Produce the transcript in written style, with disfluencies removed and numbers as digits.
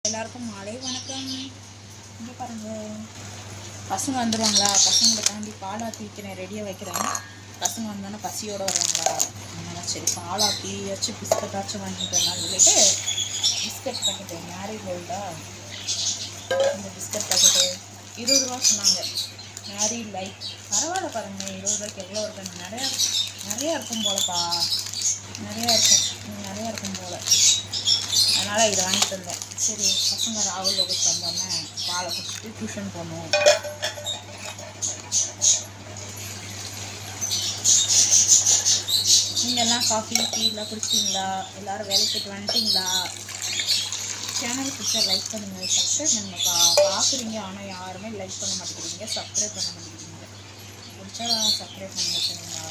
எல்லாருக்கும் மாலை வணக்கம். இங்கே பாருங்க, பசங்க வந்துடுவாங்களா? பசங்களை தாண்டி பாலாத்தி வைக்கிறேன், ரெடியாக வைக்கிறேன். பசங்க வந்தோன்னே பசியோடு வருவாங்களா? அதனால் சரி பாலாத்தியாச்சும் பிஸ்கட்டாச்சும் வாங்கிட்டு வரலாம்னு சொல்லிட்டு பிஸ்கட் பாக்கெட்டு மேரி கோல்டா, இந்த பிஸ்கட் பாக்கெட்டு 20 ரூபா சொன்னாங்க. மேரி லைட் பரவாயில்ல பாருங்கள், 20 ரூபாய்க்கு எவ்வளோ இருக்குன்னு. நிறையா இருக்கும் போலப்பா, நிறையா இருக்கும் போல். அதனால் இதை வாங்கிட்டு வந்தேன். சரி பசங்க ராகுல் லோகேஷ் வந்தோடனே பாலை குடிச்சிட்டு டியூஷன் போகணும். நீங்கள்லாம் காஃபி டீலாம் குடிச்சிட்டிங்களா? எல்லோரும் வேலைக்கு போய்ட்டு வந்துட்டிங்களா? சேனல் பிடிச்சா லைக் பண்ணுங்கள், சப்ஸ்கிரைப் பண்ணுங்கப்பா. பார்க்குறீங்க ஆனால் யாருமே லைக் பண்ண மாட்டேங்கிறீங்க, சப்ஸ்கிரைப் பண்ண மாட்டேங்கிறீங்க. பிடிச்சா சப்ஸ்கிரைப் பண்ணுங்க சரிங்களா?